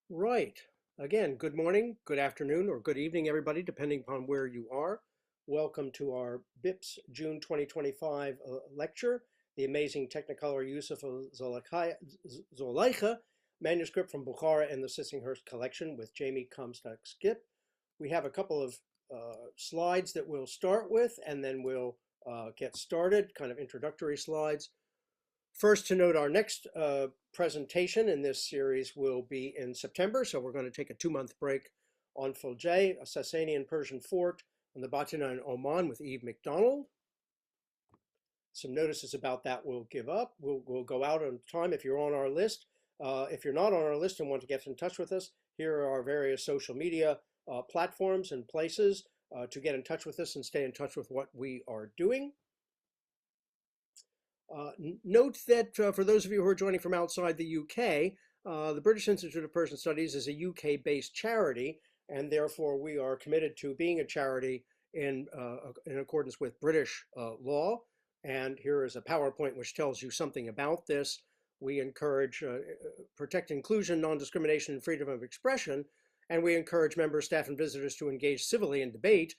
Right. Again, good morning, good afternoon, or good evening, everybody, depending upon where you are. Welcome to our BIPS June 2025 lecture, The Amazing Technicolor Yusuf and Zulaykha, manuscript from Bukhara and the Sissinghurst collection with Jami Skip. We have a couple of slides that we'll start with, and then we'll get started, kind of introductory slides. First, to note, our next presentation in this series will be in September, so we're going to take a 2-month break on Fuljay, a Sasanian Persian fort on the Batina in Oman with Eve McDonald. Some notices about that we'll give up. We'll go out on time if you're on our list. If you're not on our list and want to get in touch with us, here are our various social media platforms and places to get in touch with us and stay in touch with what we are doing. Note that for those of you who are joining from outside the UK, the British Institute of Persian Studies is a UK-based charity, and therefore we are committed to being a charity in accordance with British law. And here is a PowerPoint which tells you something about this. We encourage protect inclusion, non-discrimination, and freedom of expression, and we encourage members, staff, and visitors to engage civilly in debate.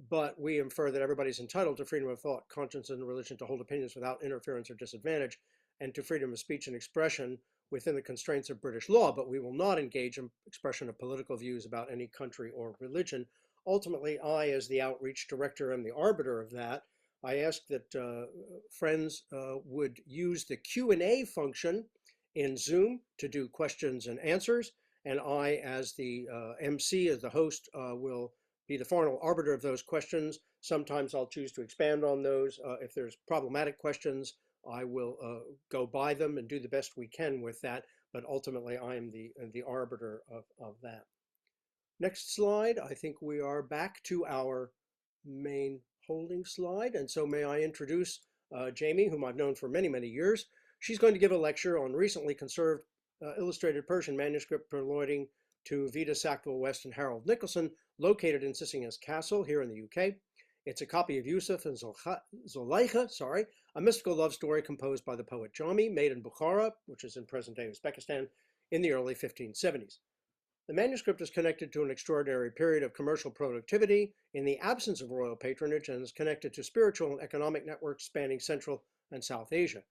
But we infer that everybody's entitled to freedom of thought, conscience, and religion, to hold opinions without interference or disadvantage, and to freedom of speech and expression within the constraints of British law. But we will not engage in expression of political views about any country or religion. Ultimately, I, as the outreach director, am the arbiter of that. I ask that friends would use the Q&A function in Zoom to do questions and answers. And I, as the MC, as the host, will be the final arbiter of those questions. Sometimes I'll choose to expand on those. If there's problematic questions, I will go by them and do the best we can with that. But ultimately, I am the arbiter of that. Next slide. I think we are back to our main holding slide. And so may I introduce Jami, whom I've known for many, many years. She's going to give a lecture on recently conserved illustrated Persian manuscript relating to Vita, Sackville-West, and Harold Nicolson, located in Sissinghurst Castle here in the UK. It's a copy of Yusuf and Zulaykha, a mystical love story composed by the poet Jami, made in Bukhara, which is in present-day Uzbekistan, in the early 1570s. The manuscript is connected to an extraordinary period of commercial productivity in the absence of royal patronage and is connected to spiritual and economic networks spanning Central and South Asia.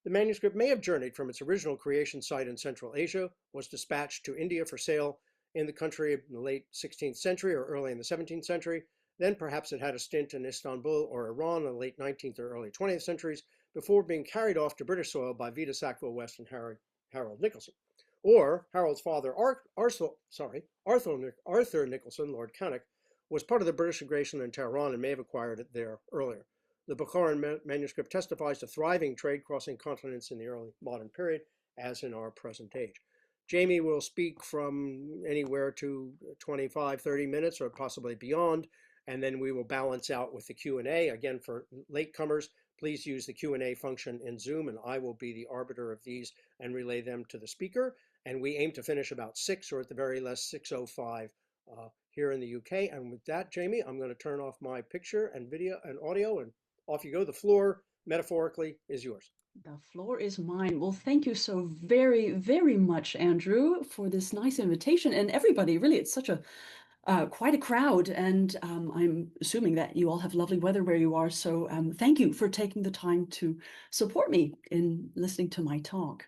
The manuscript may have journeyed from its original creation site in Central Asia, was dispatched to India for sale in the country in the late 16th century or early in the 17th century. Then perhaps it had a stint in Istanbul or Iran in the late 19th or early 20th centuries before being carried off to British soil by Vita, Sackville-West, and Harold Nicolson. Or Harold's father, Arthur Nicolson, Lord Carnock, was part of the British Legation in Tehran and may have acquired it there earlier. The Bukharan manuscript testifies to thriving trade crossing continents in the early modern period, as in our present age. Jami will speak from anywhere to 25, 30 minutes or possibly beyond, and then we will balance out with the Q&A. Again, for latecomers, please use the Q&A function in Zoom, and I will be the arbiter of these and relay them to the speaker. And we aim to finish about 6 or at the very least 6:05 here in the UK. And with that, Jami, I'm going to turn off my picture and video and audio, and off you go. The floor, metaphorically, is yours. The floor is mine. Well, thank you so very, very much, Andrew, for this nice invitation. And everybody, really, it's such a quite a crowd. And I'm assuming that you all have lovely weather where you are. So thank you for taking the time to support me in listening to my talk.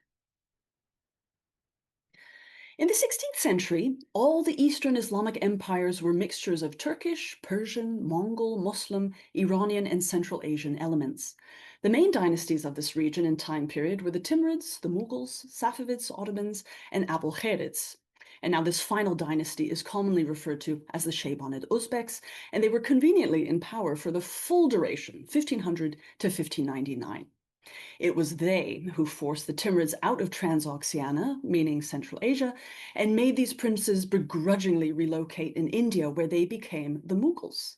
In the 16th century, all the Eastern Islamic empires were mixtures of Turkish, Persian, Mongol, Muslim, Iranian, and Central Asian elements. The main dynasties of this region and time period were the Timurids, the Mughals, Safavids, Ottomans, and Abulkharids. And now this final dynasty is commonly referred to as the Shaybonid Uzbeks, and they were conveniently in power for the full duration, 1500 to 1599. It was they who forced the Timurids out of Transoxiana, meaning Central Asia, and made these princes begrudgingly relocate in India, where they became the Mughals.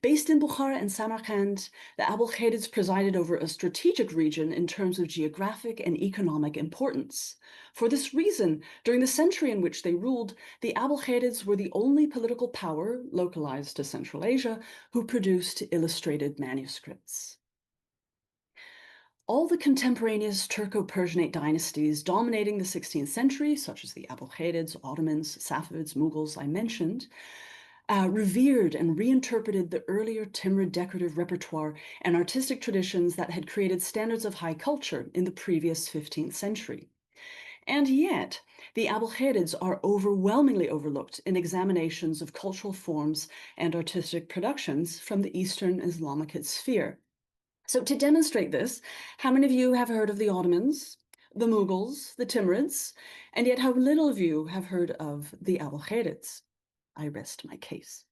Based in Bukhara and Samarkand, the Abulkharids presided over a strategic region in terms of geographic and economic importance. For this reason, during the century in which they ruled, the Abulkharids were the only political power, localized to Central Asia, who produced illustrated manuscripts. All the contemporaneous Turco-Persianate dynasties dominating the 16th century, such as the Abulkharids, Ottomans, Safavids, Mughals I mentioned, revered and reinterpreted the earlier Timurid decorative repertoire and artistic traditions that had created standards of high culture in the previous 15th century. And yet, the Abulkharids are overwhelmingly overlooked in examinations of cultural forms and artistic productions from the Eastern Islamic sphere. So to demonstrate this, how many of you have heard of the Ottomans, the Mughals, the Timurids, and yet how little of you have heard of the Abulkharids? I rest my case.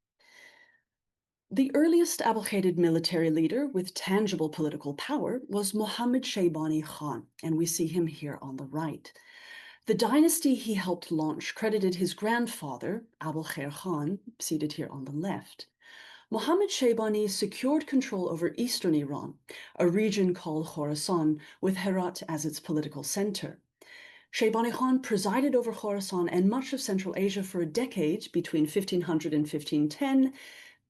The earliest Abulkharid military leader with tangible political power was Muhammad Shaybani Khan, and we see him here on the right. The dynasty he helped launch credited his grandfather, Abulkhair Khan, seated here on the left. Muhammad Shaybani secured control over eastern Iran, a region called Khorasan, with Herat as its political center. Shaybani Khan presided over Khorasan and much of Central Asia for a decade between 1500 and 1510,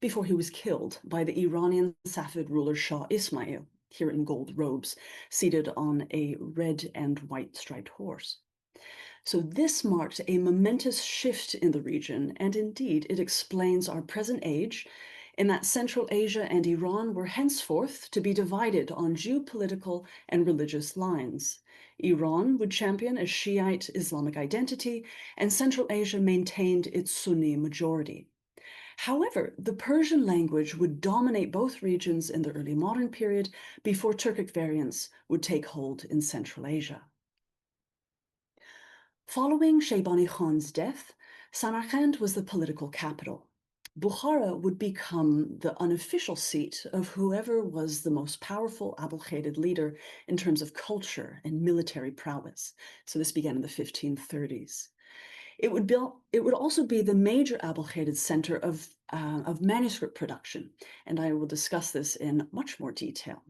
before he was killed by the Iranian Safavid ruler Shah Ismail, here in gold robes, seated on a red and white striped horse. So this marked a momentous shift in the region, and indeed it explains our present age, in that Central Asia and Iran were henceforth to be divided on geopolitical and religious lines. Iran would champion a Shiite Islamic identity, and Central Asia maintained its Sunni majority. However, the Persian language would dominate both regions in the early modern period before Turkic variants would take hold in Central Asia. Following Shaybani Khan's death, Samarkand was the political capital. Bukhara would become the unofficial seat of whoever was the most powerful Abulkharid leader in terms of culture and military prowess. So this began in the 1530s. It would also be the major Abulkharid center of manuscript production, and I will discuss this in much more detail.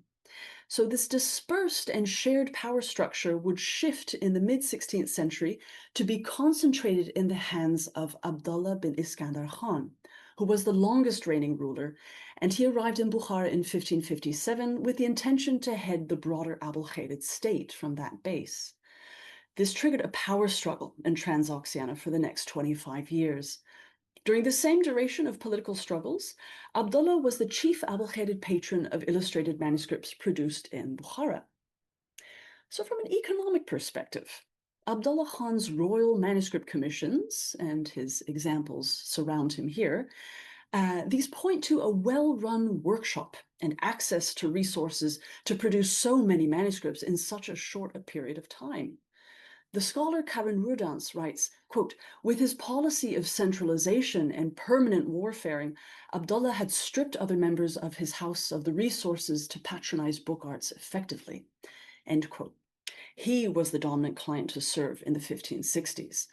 So this dispersed and shared power structure would shift in the mid-16th century to be concentrated in the hands of Abdullah bin Iskandar Khan, who was the longest reigning ruler, and he arrived in Bukhara in 1557 with the intention to head the broader Abulkharid state from that base. This triggered a power struggle in Transoxiana for the next 25 years. During the same duration of political struggles, Abdullah was the chief Abulkharid patron of illustrated manuscripts produced in Bukhara. So from an economic perspective, Abdullah Khan's royal manuscript commissions, and his examples surround him here, these point to a well-run workshop and access to resources to produce so many manuscripts in such a short a period of time. The scholar Karen Rudans writes, quote, "With his policy of centralization and permanent warfaring, Abdullah had stripped other members of his house of the resources to patronize book arts effectively." End quote. He was the dominant client to serve in the 1560s.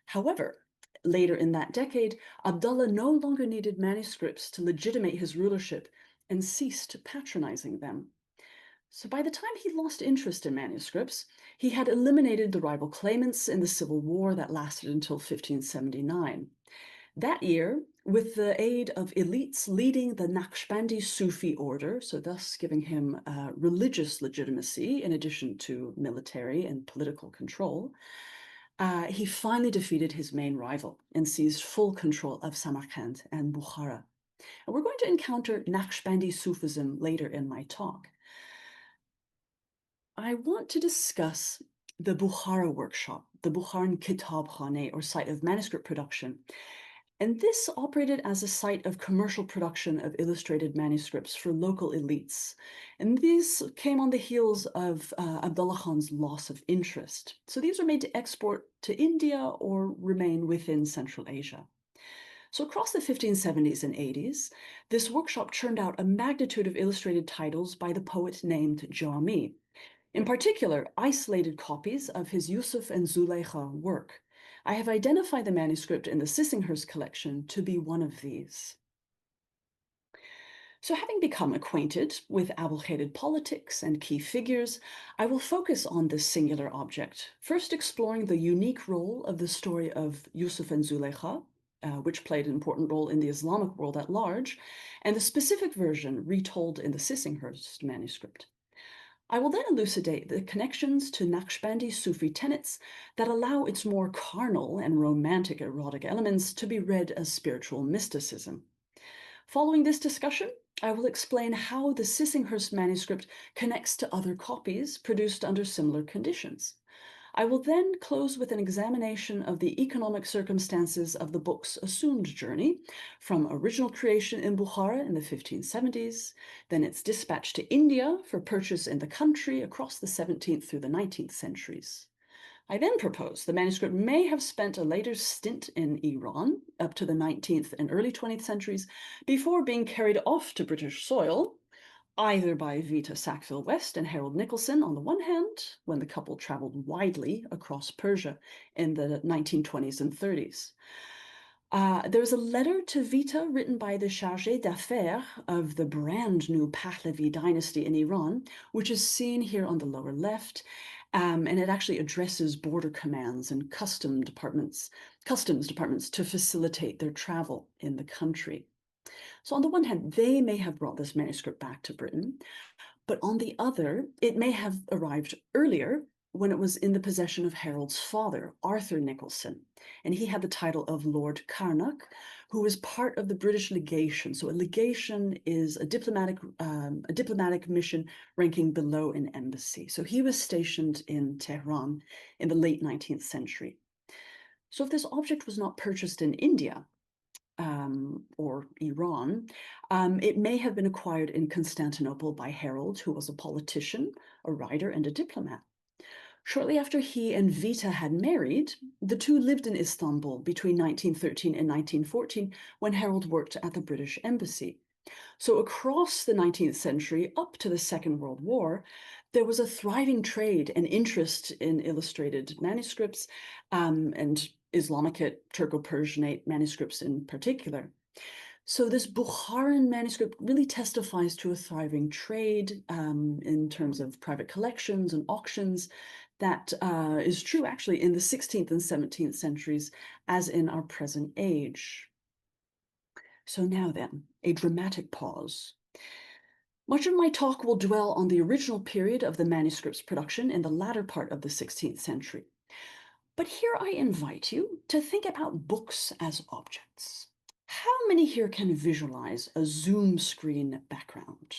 However, later in that decade, Abdullah no longer needed manuscripts to legitimate his rulership and ceased patronizing them. So by the time he lost interest in manuscripts, he had eliminated the rival claimants in the civil war that lasted until 1579. That year, with the aid of elites leading the Naqshbandi Sufi order, so thus giving him religious legitimacy in addition to military and political control, he finally defeated his main rival and seized full control of Samarkand and Bukhara. And we're going to encounter Naqshbandi Sufism later in my talk. I want to discuss the Bukhara workshop, the Bukharan Kitabkhane, or site of manuscript production. And this operated as a site of commercial production of illustrated manuscripts for local elites. And these came on the heels of Abdullah Khan's loss of interest. So these were made to export to India or remain within Central Asia. So across the 1570s and 80s, this workshop churned out a magnitude of illustrated titles by the poet named Jami. In particular, isolated copies of his Yusuf and Zulaykha work. I have identified the manuscript in the Sissinghurst collection to be one of these. So having become acquainted with Abulkharid politics and key figures, I will focus on this singular object, first exploring the unique role of the story of Yusuf and Zulaykha, which played an important role in the Islamic world at large, and the specific version retold in the Sissinghurst manuscript. I will then elucidate the connections to Naqshbandi Sufi tenets that allow its more carnal and romantic erotic elements to be read as spiritual mysticism. Following this discussion, I will explain how the Sissinghurst manuscript connects to other copies produced under similar conditions. I will then close with an examination of the economic circumstances of the book's assumed journey, from original creation in Bukhara in the 1570s, then its dispatch to India for purchase in the country across the 17th through the 19th centuries. I then propose the manuscript may have spent a later stint in Iran up to the 19th and early 20th centuries before being carried off to British soil, either by Vita, Sackville-West and Harold Nicolson on the one hand, when the couple traveled widely across Persia in the 1920s and 30s. There was a letter to Vita written by the chargé d'affaires of the brand new Pahlavi dynasty in Iran, which is seen here on the lower left, and it actually addresses border commands and customs departments to facilitate their travel in the country. So on the one hand, they may have brought this manuscript back to Britain, but on the other, it may have arrived earlier when it was in the possession of Harold's father, Arthur Nicolson, and he had the title of Lord Carnock, who was part of the British Legation. So a legation is a diplomatic mission ranking below an embassy. So he was stationed in Tehran in the late 19th century. So if this object was not purchased in India, or Iran, it may have been acquired in Constantinople by Harold, who was a politician, a writer, and a diplomat. Shortly after he and Vita had married, the two lived in Istanbul between 1913 and 1914 when Harold worked at the British Embassy. So across the 19th century, up to the Second World War, there was a thriving trade and interest in illustrated manuscripts, and Islamicate, Turco-Persianate manuscripts in particular. So this Bukharan manuscript really testifies to a thriving trade in terms of private collections and auctions that is true actually in the 16th and 17th centuries as in our present age. So now then, a dramatic pause. Much of my talk will dwell on the original period of the manuscript's production in the latter part of the 16th century. But here I invite you to think about books as objects. How many here can visualize a zoom screen background?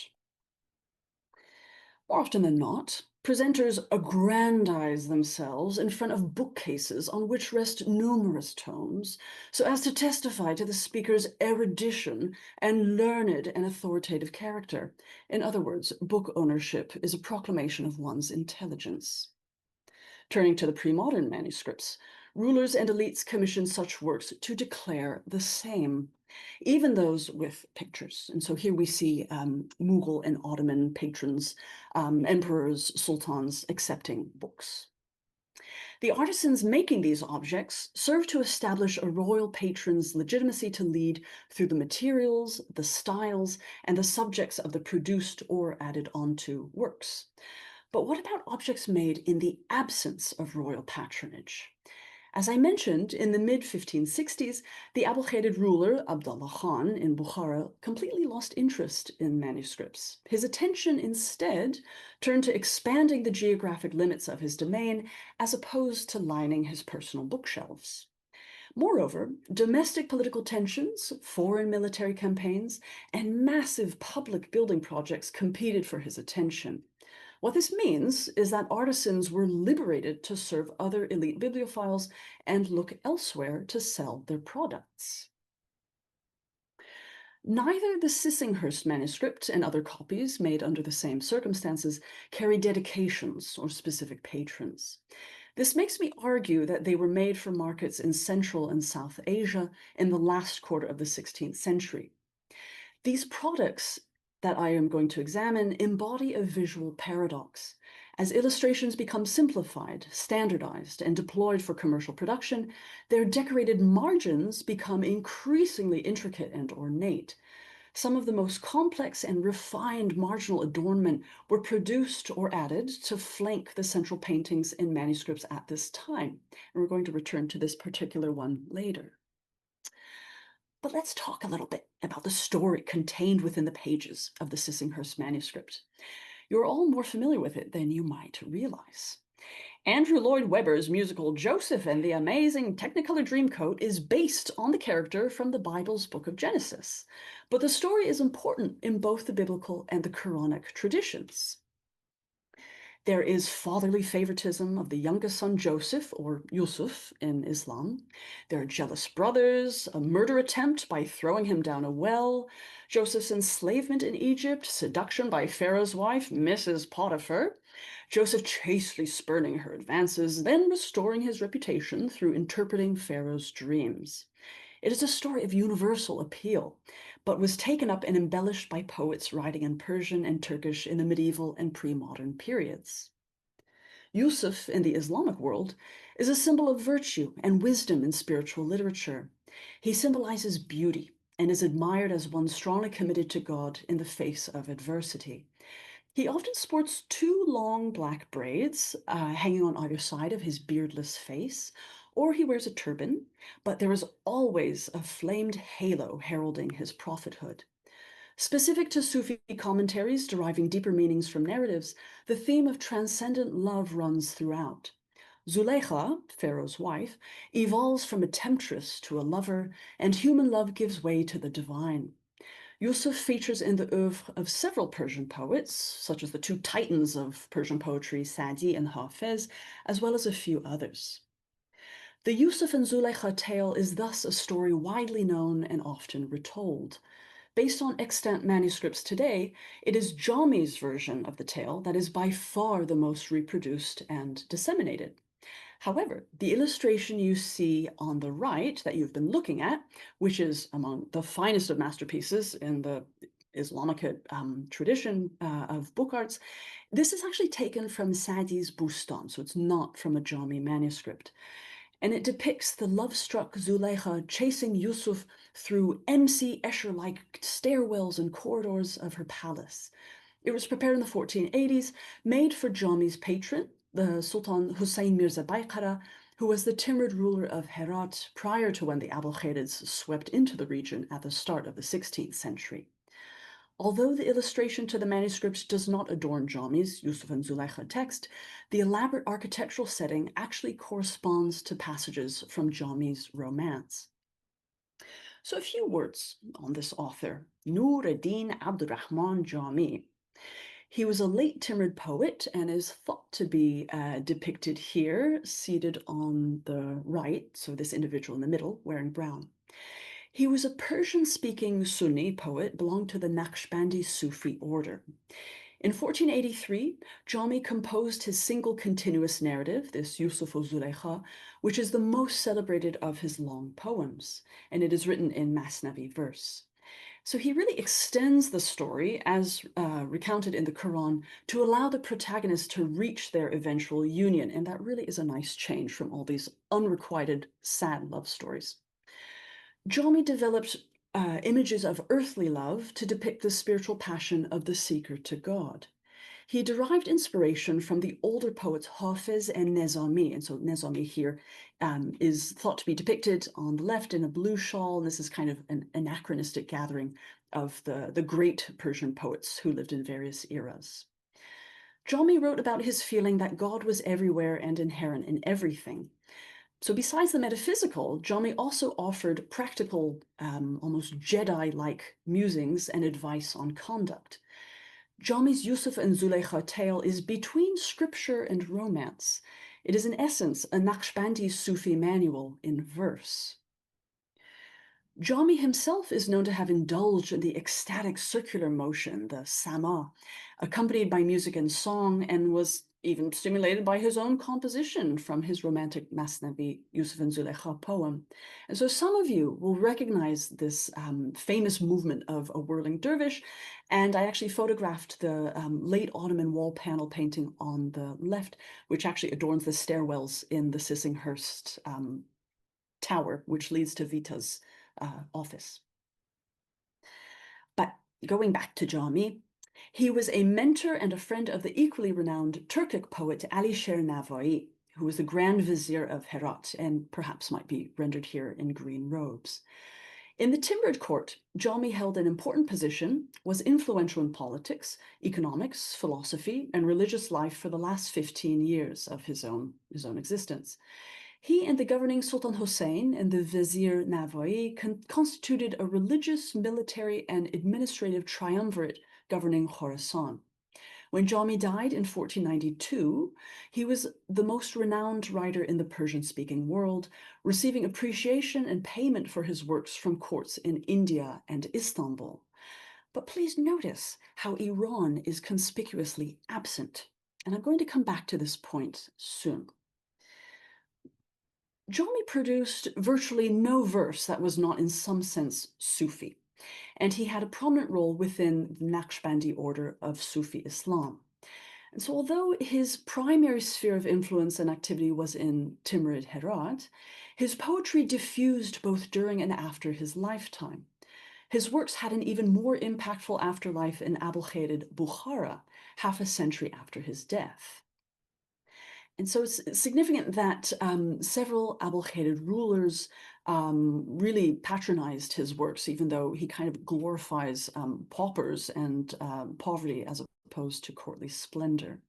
More often than not, presenters aggrandize themselves in front of bookcases on which rest numerous tomes, so as to testify to the speaker's erudition and learned and authoritative character. In other words, book ownership is a proclamation of one's intelligence. Turning to the pre-modern manuscripts, rulers and elites commissioned such works to declare the same, even those with pictures. And so here we see Mughal and Ottoman patrons, emperors, sultans accepting books. The artisans making these objects serve to establish a royal patron's legitimacy to lead through the materials, the styles, and the subjects of the produced or added onto works. But what about objects made in the absence of royal patronage? As I mentioned, in the mid-1560s, the Abulkhated ruler Abdullah Khan in Bukhara completely lost interest in manuscripts. His attention instead turned to expanding the geographic limits of his domain as opposed to lining his personal bookshelves. Moreover, domestic political tensions, foreign military campaigns, and massive public building projects competed for his attention. What this means is that artisans were liberated to serve other elite bibliophiles and look elsewhere to sell their products. Neither the Sissinghurst manuscript and other copies made under the same circumstances carry dedications or specific patrons. This makes me argue that they were made for markets in Central and South Asia in the last quarter of the 16th century. These products that I am going to examine embody a visual paradox. As illustrations become simplified, standardized, and deployed for commercial production, their decorated margins become increasingly intricate and ornate. Some of the most complex and refined marginal adornment were produced or added to flank the central paintings in manuscripts at this time. And we're going to return to this particular one later. But let's talk a little bit about the story contained within the pages of the Sissinghurst manuscript. You're all more familiar with it than you might realize. Andrew Lloyd Webber's musical Joseph and the Amazing Technicolor Dreamcoat is based on the character from the Bible's book of Genesis, but the story is important in both the biblical and the Quranic traditions. There is fatherly favoritism of the youngest son Joseph, or Yusuf in Islam. There are jealous brothers, a murder attempt by throwing him down a well, Joseph's enslavement in Egypt, seduction by Pharaoh's wife, Mrs. Potiphar, Joseph chastely spurning her advances, then restoring his reputation through interpreting Pharaoh's dreams. It is a story of universal appeal, but was taken up and embellished by poets writing in Persian and Turkish in the medieval and pre-modern periods. Yusuf in the Islamic world is a symbol of virtue and wisdom in spiritual literature. He symbolizes beauty and is admired as one strongly committed to God in the face of adversity. He often sports two long black braids hanging on either side of his beardless face, or he wears a turban, but there is always a flamed halo heralding his prophethood. Specific to Sufi commentaries deriving deeper meanings from narratives, the theme of transcendent love runs throughout. Zulaykha, Pharaoh's wife, evolves from a temptress to a lover, and human love gives way to the divine. Yusuf features in the oeuvre of several Persian poets, such as the two titans of Persian poetry, Sa'di and Hafez, as well as a few others. The Yusuf and Zulaykha tale is thus a story widely known and often retold. Based on extant manuscripts today, it is Jami's version of the tale that is by far the most reproduced and disseminated. However, the illustration you see on the right that you've been looking at, which is among the finest of masterpieces in the Islamic tradition of book arts, this is actually taken from Sa'di's Bustan, so it's not from a Jami manuscript. And it depicts the love-struck Zulaykha chasing Yusuf through MC Escher-like stairwells and corridors of her palace. It was prepared in the 1480s, made for Jami's patron, the Sultan Hussein Mirza Baykara, who was the Timurid ruler of Herat prior to when the Abulkhirids swept into the region at the start of the 16th century. Although the illustration to the manuscript does not adorn Jami's Yusuf and Zulaykha text, the elaborate architectural setting actually corresponds to passages from Jami's romance. So a few words on this author, Nur ad-Din Abdurrahman Jami. He was a late Timurid poet and is thought to be depicted here, seated on the right, so this individual in the middle, wearing brown. He was a Persian-speaking Sunni poet, belonged to the Naqshbandi Sufi order. In 1483, Jami composed his single continuous narrative, this Yusuf and Zulaykha, which is the most celebrated of his long poems, and it is written in Masnavi verse. So he really extends the story, as recounted in the Quran, to allow the protagonist to reach their eventual union, and that really is a nice change from all these unrequited, sad love stories. Jami developed images of earthly love to depict the spiritual passion of the seeker to God. He derived inspiration from the older poets Hafez and Nezami, and so Nezami here is thought to be depicted on the left in a blue shawl, and this is kind of an anachronistic gathering of the great Persian poets who lived in various eras. Jami wrote about his feeling that God was everywhere and inherent in everything. So besides the metaphysical, Jami also offered practical, almost Jedi-like musings and advice on conduct. Jami's Yusuf and Zulaykha tale is between scripture and romance. It is in essence a Naqshbandi Sufi manual in verse. Jami himself is known to have indulged in the ecstatic circular motion, the sama, accompanied by music and song, and was even stimulated by his own composition from his romantic Masnavi Yusuf and Zulaykha poem. And so some of you will recognize this famous movement of a whirling dervish, and I actually photographed the late Ottoman wall panel painting on the left, which actually adorns the stairwells in the Sissinghurst tower, which leads to Vita's office. But going back to Jami, he was a mentor and a friend of the equally renowned Turkic poet Alisher Navai, who was the Grand Vizier of Herat and perhaps might be rendered here in green robes. In the Timurid court, Jami held an important position, was influential in politics, economics, philosophy, and religious life for the last 15 years of his own existence. He and the governing Sultan Hussein and the Vizier Navoi constituted a religious, military, and administrative triumvirate governing Khorasan. When Jami died in 1492, he was the most renowned writer in the Persian-speaking world, receiving appreciation and payment for his works from courts in India and Istanbul. But please notice how Iran is conspicuously absent, and I'm going to come back to this point soon. Jami produced virtually no verse that was not in some sense Sufi, and he had a prominent role within the Naqshbandi order of Sufi Islam. And so although his primary sphere of influence and activity was in Timurid Herat, his poetry diffused both during and after his lifetime. His works had an even more impactful afterlife in Abulkhated Bukhara, half a century after his death. And so it's significant that several Abulkhated rulers really patronized his works, even though he kind of glorifies paupers and poverty as opposed to courtly splendor.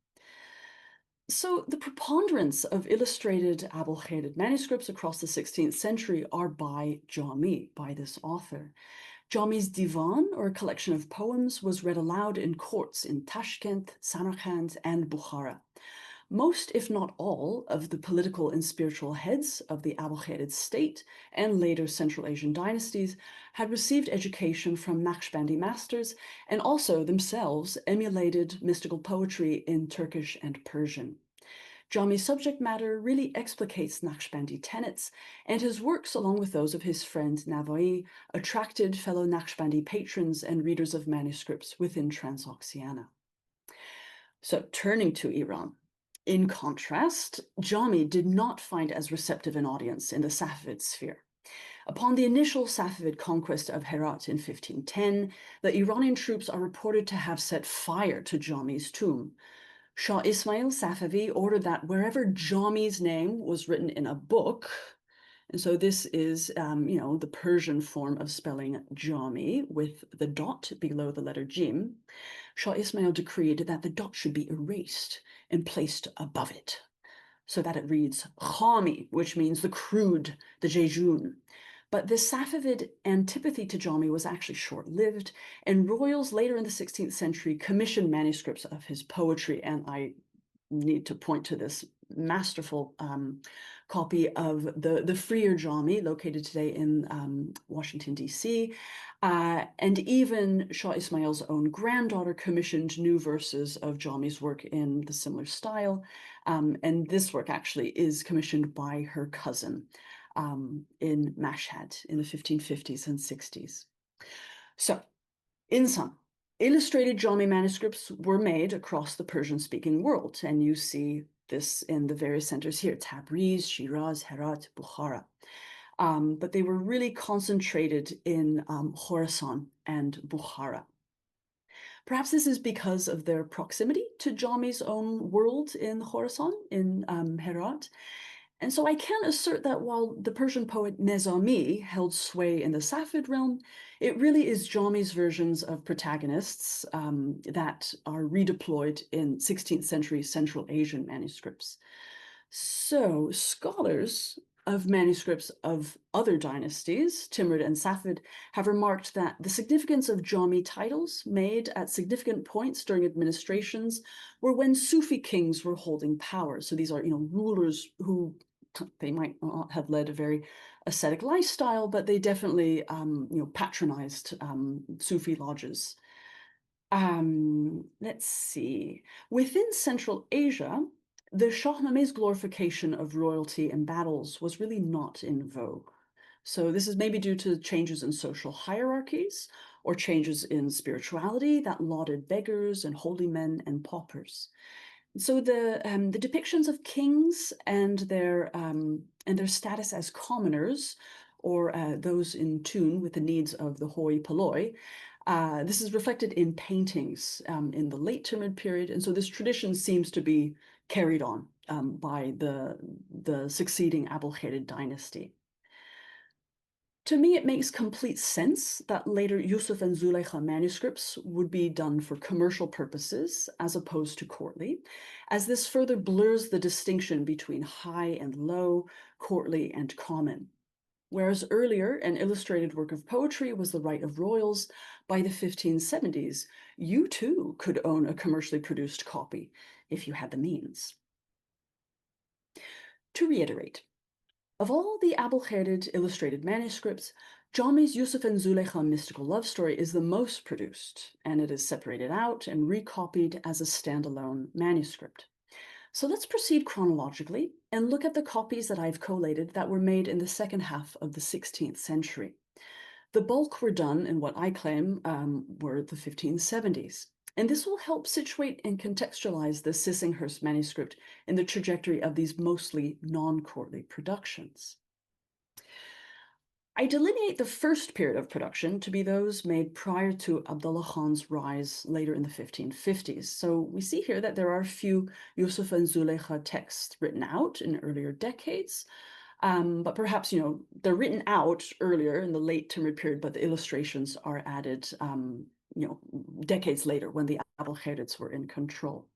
So the preponderance of illustrated Abulkhated manuscripts across the 16th century are by Jami, by this author. Jami's Divan, or a collection of poems, was read aloud in courts in Tashkent, Samarkand, and Bukhara. Most, if not all, of the political and spiritual heads of the Abulkhated state and later Central Asian dynasties had received education from Naqshbandi masters and also themselves emulated mystical poetry in Turkish and Persian. Jami's subject matter really explicates Naqshbandi tenets, and his works, along with those of his friend Navoi, attracted fellow Naqshbandi patrons and readers of manuscripts within Transoxiana. So, turning to Iran. In contrast, Jami did not find as receptive an audience in the Safavid sphere. Upon the initial Safavid conquest of Herat in 1510, the Iranian troops are reported to have set fire to Jami's tomb. Shah Ismail Safavi ordered that wherever Jami's name was written in a book, and so this is, the Persian form of spelling Jami with the dot below the letter Jim, Shah Ismail decreed that the dot should be erased and placed above it, so that it reads Khami, which means the crude, the jejun. But this Safavid antipathy to Jami was actually short-lived, and royals later in the 16th century commissioned manuscripts of his poetry, and I need to point to this masterful copy of the freer Jami, located today in Washington, D.C., and even Shah Ismail's own granddaughter commissioned new verses of Jami's work in the similar style, and this work actually is commissioned by her cousin in Mashhad in the 1550s and 60s. So, in sum, illustrated Jami manuscripts were made across the Persian-speaking world, and you see this in the various centers here, Tabriz, Shiraz, Herat, Bukhara. But they were really concentrated in Khorasan and Bukhara. Perhaps this is because of their proximity to Jami's own world in Khorasan, in Herat. And so I can assert that while the Persian poet Nezami held sway in the Safavid realm, it really is Jami's versions of protagonists that are redeployed in 16th century Central Asian manuscripts. So scholars of manuscripts of other dynasties, Timurid and Safavid, have remarked that the significance of Jami titles made at significant points during administrations were when Sufi kings were holding power. So these are, rulers who they might not have led a very ascetic lifestyle, but they definitely, patronized Sufi lodges. Let's see. Within Central Asia, the Shahname's glorification of royalty and battles was really not in vogue. So this is maybe due to changes in social hierarchies or changes in spirituality that lauded beggars and holy men and paupers. So the depictions of kings and their status as commoners, or those in tune with the needs of the hoi polloi, this is reflected in paintings in the late Timurid period, and so this tradition seems to be carried on by the succeeding Abulkhated dynasty. To me, it makes complete sense that later Yusuf and Zulaykha manuscripts would be done for commercial purposes as opposed to courtly, as this further blurs the distinction between high and low, courtly and common. Whereas earlier, an illustrated work of poetry was the right of royals, by the 1570s, you too could own a commercially produced copy if you had the means. To reiterate, of all the Abul-Kharid illustrated manuscripts, Jami's Yusuf and Zulaykha mystical love story is the most produced, and it is separated out and recopied as a standalone manuscript. So let's proceed chronologically and look at the copies that I've collated that were made in the second half of the 16th century. The bulk were done in what I claim were the 1570s. And this will help situate and contextualize the Sissinghurst manuscript in the trajectory of these mostly non-courtly productions. I delineate the first period of production to be those made prior to Abdullah Khan's rise later in the 1550s. So we see here that there are a few Yusuf and Zulaykha texts written out in earlier decades, but perhaps, they're written out earlier in the late Timurid period, but the illustrations are added, decades later when the Abul-Kharids were in control.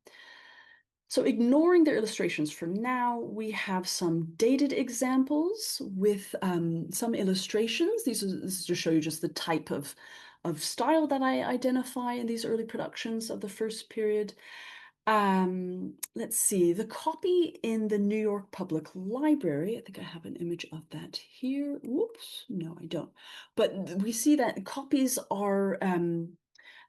So ignoring their illustrations for now, we have some dated examples with some illustrations. This is to show you just the type of style that I identify in these early productions of the first period. Let's see, the copy in the New York Public Library, I think I have an image of that here. Whoops, no, I don't. But we see that copies are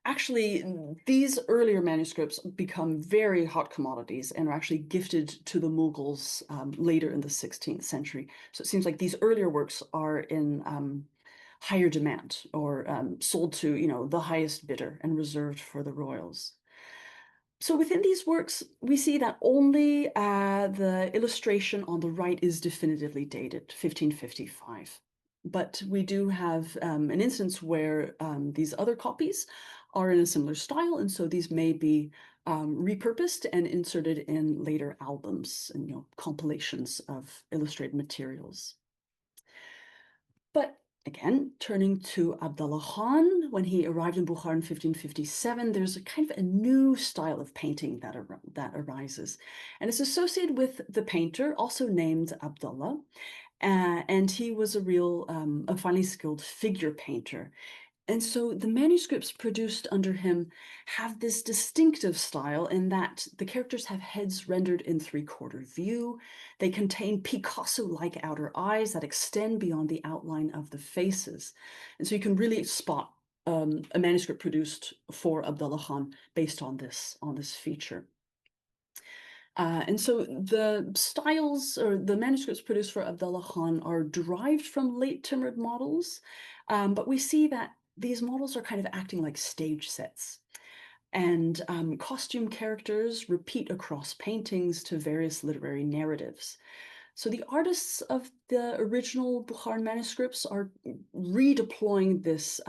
actually, these earlier manuscripts become very hot commodities and are actually gifted to the Mughals later in the 16th century. So it seems like these earlier works are in higher demand or sold to, the highest bidder and reserved for the royals. So within these works, we see that only the illustration on the right is definitively dated, 1555. But we do have an instance where these other copies are in a similar style, and so these may be repurposed and inserted in later albums and compilations of illustrated materials. But again, turning to Abdullah Khan, when he arrived in Bukhara in 1557, there's a kind of a new style of painting that arises. And it's associated with the painter, also named Abdullah, and he was a finely skilled figure painter. And so the manuscripts produced under him have this distinctive style in that the characters have heads rendered in three-quarter view. They contain Picasso-like outer eyes that extend beyond the outline of the faces. And so you can really spot a manuscript produced for Abdullah Khan based on this feature. And so the styles or the manuscripts produced for Abdullah Khan are derived from late Timurid models, but we see that these models are kind of acting like stage sets. And costume characters repeat across paintings to various literary narratives. So the artists of the original Bukharan manuscripts are redeploying this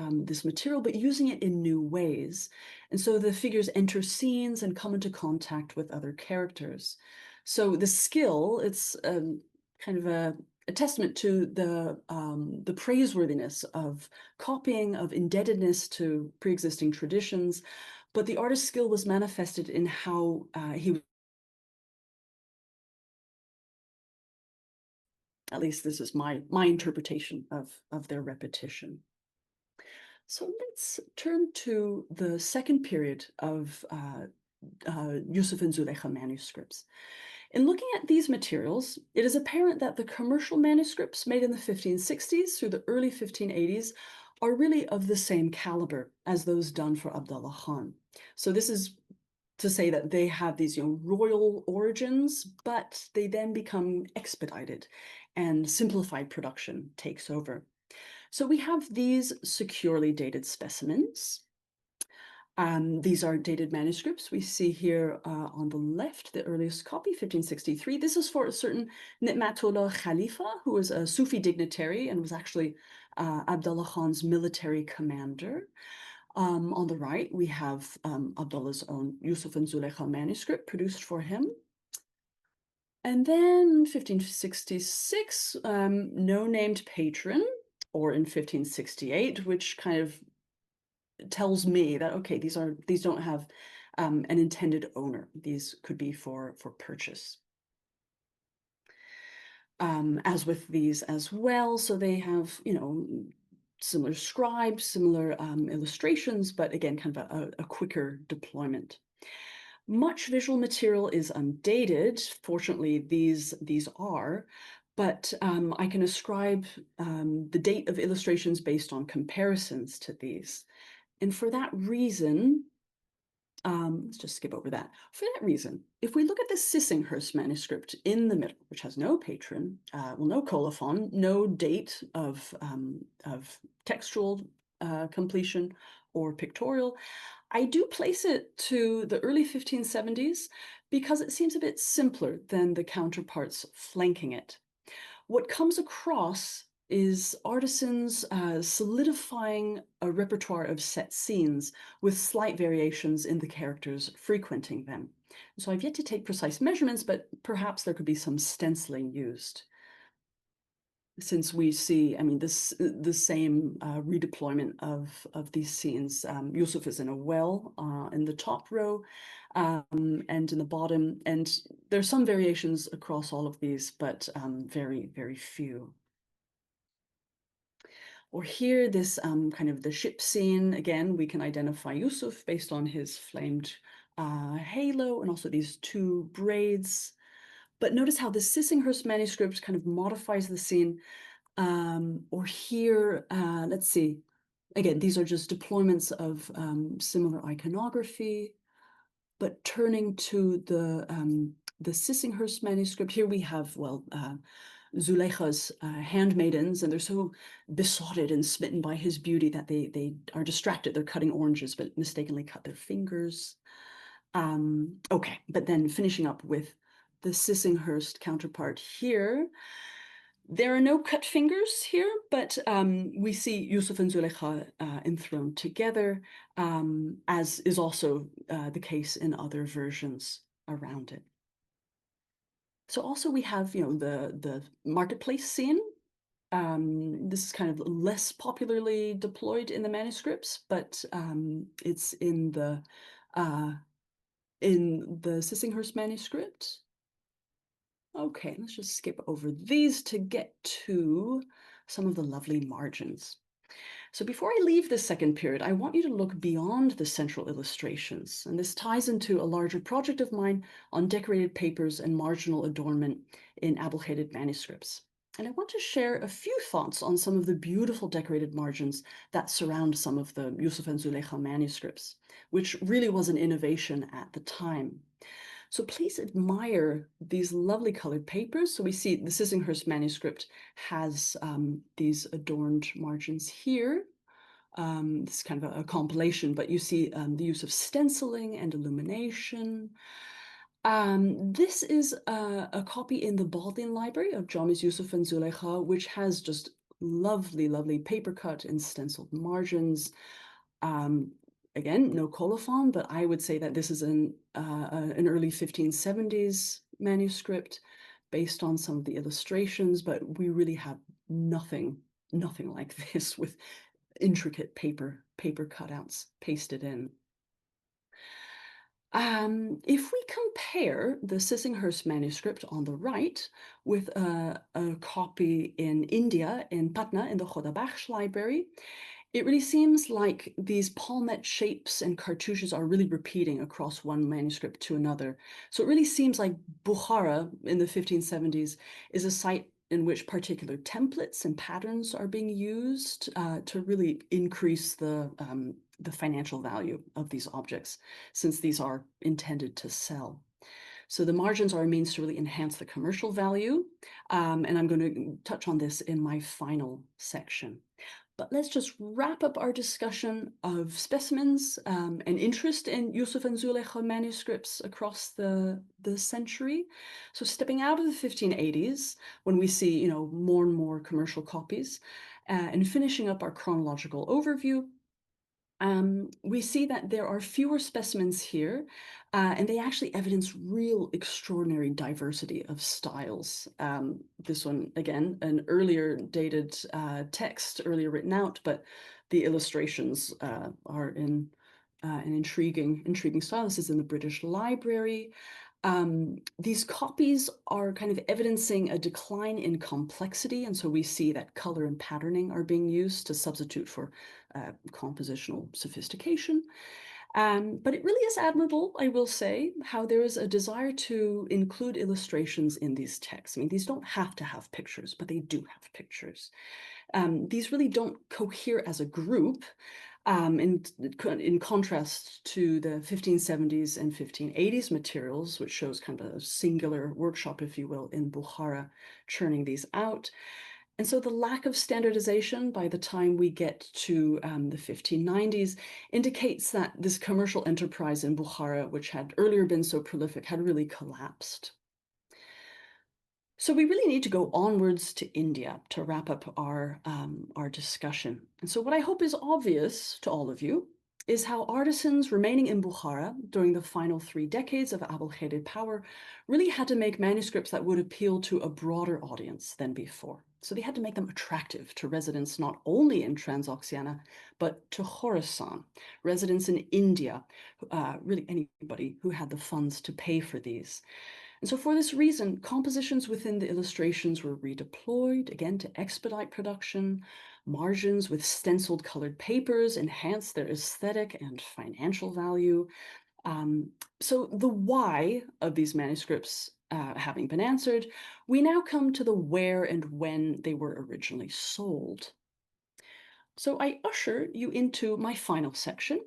material, but using it in new ways. And so the figures enter scenes and come into contact with other characters. So the skill, it's kind of a testament to the praiseworthiness of copying, of indebtedness to pre-existing traditions, but the artist's skill was manifested in how he, at least this is my interpretation of their repetition. So let's turn to the second period of Yusuf and Zulaykha manuscripts. In looking at these materials, it is apparent that the commercial manuscripts made in the 1560s through the early 1580s are really of the same caliber as those done for Abdullah Khan. So this is to say that they have these royal origins, but they then become expedited and simplified production takes over. So we have these securely dated specimens. These are dated manuscripts. We see here on the left, the earliest copy, 1563. This is for a certain Ni'matullah Khalifa, who was a Sufi dignitary and was actually Abdullah Khan's military commander. On the right, we have Abdullah's own Yusuf and Zulaykha manuscript produced for him. And then 1566, no named patron, or in 1568, which kind of tells me that, okay, these don't have an intended owner. These could be for purchase. As with these as well, so they have, similar scribes, similar illustrations, but again, kind of a quicker deployment. Much visual material is undated. Fortunately, these are, but I can ascribe the date of illustrations based on comparisons to these. And for that reason, let's just skip over that. For that reason, if we look at the Sissinghurst manuscript in the middle, which has no patron, no colophon, no date of textual completion or pictorial, I do place it to the early 1570s because it seems a bit simpler than the counterparts flanking it. What comes across is artisans solidifying a repertoire of set scenes with slight variations in the characters frequenting them. So I've yet to take precise measurements, but perhaps there could be some stenciling used. Since we see, I mean, the same redeployment of these scenes. Yusuf is in a well in the top row and in the bottom, and there's some variations across all of these, but very, very few. Or here, this kind of the ship scene, again, we can identify Yusuf based on his flamed halo and also these two braids. But notice how the Sissinghurst manuscript kind of modifies the scene. Or here, let's see. Again, these are just deployments of similar iconography, but turning to the Sissinghurst manuscript, here we have, well, Zulaykha's handmaidens, and they're so besotted and smitten by his beauty that they are distracted. They're cutting oranges, but mistakenly cut their fingers. Okay, but then finishing up with the Sissinghurst counterpart here. There are no cut fingers here, but we see Yusuf and Zulaykha enthroned together, as is also the case in other versions around it. So also we have, the marketplace scene. This is kind of less popularly deployed in the manuscripts, but it's in the Sissinghurst manuscript. Okay, let's just skip over these to get to some of the lovely margins. So before I leave this second period, I want you to look beyond the central illustrations, and this ties into a larger project of mine on decorated papers and marginal adornment in abulcated manuscripts. And I want to share a few thoughts on some of the beautiful decorated margins that surround some of the Yusuf and Zulaykha manuscripts, which really was an innovation at the time. So please admire these lovely colored papers. So we see the Sissinghurst manuscript has these adorned margins here. This is kind of a compilation, but you see the use of stenciling and illumination. This is a copy in the Baldwin Library of Jami's Yusuf and Zulaykha, which has just lovely, lovely paper cut and stenciled margins. Again, no colophon, but I would say that this is an early 1570s manuscript based on some of the illustrations, but we really have nothing like this with intricate paper cutouts pasted in. If we compare the Sissinghurst manuscript on the right with a copy in India, in Patna, in the Khodabakhsh library, it really seems like these palmette shapes and cartouches are really repeating across one manuscript to another. So it really seems like Bukhara in the 1570s is a site in which particular templates and patterns are being used to really increase the financial value of these objects, since these are intended to sell. So the margins are a means to really enhance the commercial value, and I'm going to touch on this in my final section. But let's just wrap up our discussion of specimens and interest in Yusuf and Zulaykha manuscripts across the century. So stepping out of the 1580s, when we see, more and more commercial copies, and finishing up our chronological overview, We see that there are fewer specimens here, and they actually evidence real extraordinary diversity of styles. This one, again, an earlier dated text, earlier written out, but the illustrations are in an intriguing style. This is in the British Library. These copies are kind of evidencing a decline in complexity, and so we see that color and patterning are being used to substitute for compositional sophistication. But it really is admirable, I will say, how there is a desire to include illustrations in these texts. I mean, these don't have to have pictures, but they do have pictures. These really don't cohere as a group, in contrast to the 1570s and 1580s materials, which shows kind of a singular workshop, if you will, in Bukhara, churning these out. And so the lack of standardization by the time we get to the 1590s indicates that this commercial enterprise in Bukhara, which had earlier been so prolific, had really collapsed. So we really need to go onwards to India to wrap up our discussion. And so what I hope is obvious to all of you is how artisans remaining in Bukhara during the final 3 decades of Abulkhedid power really had to make manuscripts that would appeal to a broader audience than before. So they had to make them attractive to residents not only in Transoxiana, but to Khorasan, residents in India, really anybody who had the funds to pay for these. And so for this reason, compositions within the illustrations were redeployed, again, to expedite production. Margins with stenciled colored papers enhanced their aesthetic and financial value. So the why of these manuscripts having been answered, we now come to the where and when they were originally sold. So I usher you into my final section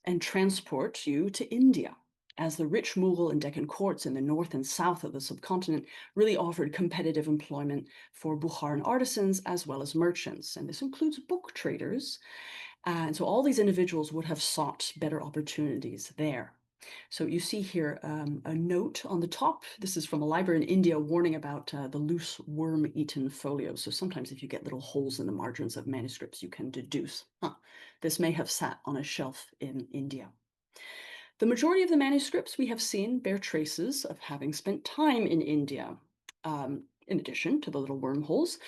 and transport you to India, as the rich Mughal and Deccan courts in the north and south of the subcontinent really offered competitive employment for Bukharan artisans as well as merchants, and this includes book traders. And so all these individuals would have sought better opportunities there. So you see here a note on the top. This is from a library in India warning about the loose worm-eaten folios. So sometimes if you get little holes in the margins of manuscripts, you can deduce, this may have sat on a shelf in India. The majority of the manuscripts we have seen bear traces of having spent time in India. In addition to the little wormholes,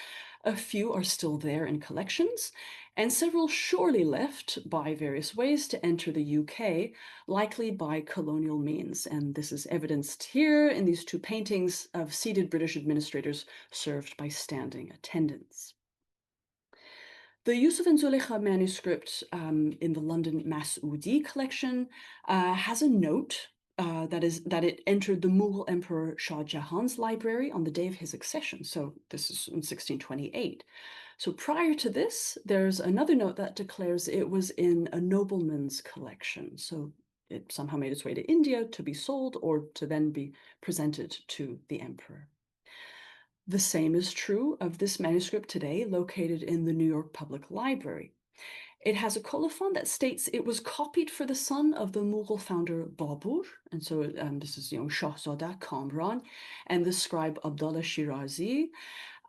a few are still there in collections, and several surely left by various ways to enter the UK, likely by colonial means. And this is evidenced here in these 2 paintings of seated British administrators served by standing attendants. The Yusuf and Zulaykha manuscript in the London Mas'udi collection has a note that it entered the Mughal Emperor Shah Jahan's library on the day of his accession. So this is in 1628. So prior to this, there's another note that declares it was in a nobleman's collection. So it somehow made its way to India to be sold or to then be presented to the emperor. The same is true of this manuscript today, located in the New York Public Library. It has a colophon that states it was copied for the son of the Mughal founder Babur, and so this is Shahzada Kamran, and the scribe Abdallah Shirazi.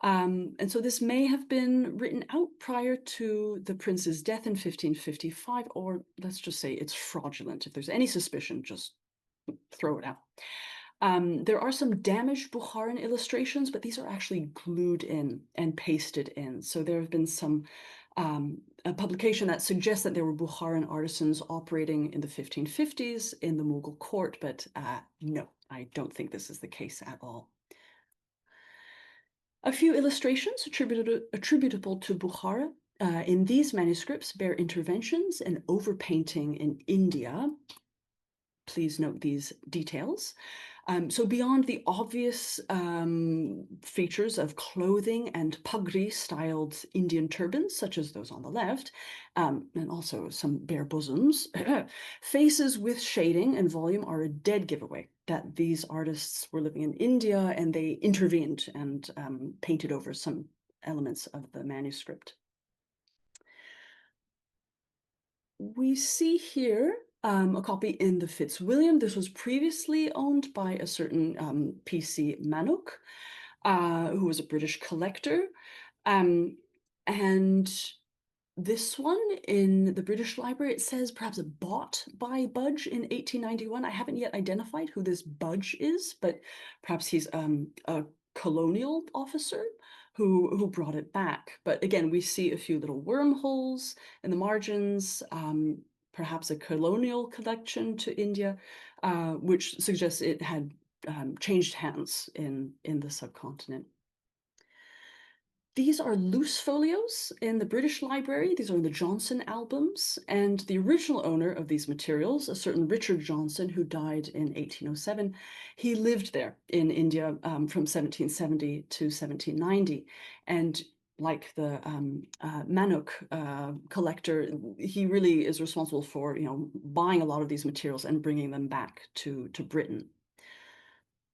And so this may have been written out prior to the prince's death in 1555, or let's just say it's fraudulent. If there's any suspicion, just throw it out. There are some damaged Bukharan illustrations, but these are actually glued in and pasted in. So there have been some a publication that suggests that there were Bukharan artisans operating in the 1550s in the Mughal court, but no, I don't think this is the case at all. A few illustrations attributable to Bukhara in these manuscripts bear interventions and overpainting in India. Please note these details. So beyond the obvious features of clothing and pagri-styled Indian turbans, such as those on the left, and also some bare bosoms, faces with shading and volume are a dead giveaway that these artists were living in India and they intervened and painted over some elements of the manuscript. We see here a copy in the Fitzwilliam. This was previously owned by a certain P.C. Manock, who was a British collector. And This one in the British Library, it says perhaps bought by Budge in 1891. I haven't yet identified who this Budge is, but perhaps he's a colonial officer who brought it back. But again, we see a few little wormholes in the margins, perhaps a colonial collection to India, which suggests it had changed hands in the subcontinent. These are loose folios in the British Library. These are the Johnson albums, and the original owner of these materials, a certain Richard Johnson, who died in 1807, he lived there in India from 1770 to 1790. And like the Manuk collector, he really is responsible for, buying a lot of these materials and bringing them back to Britain.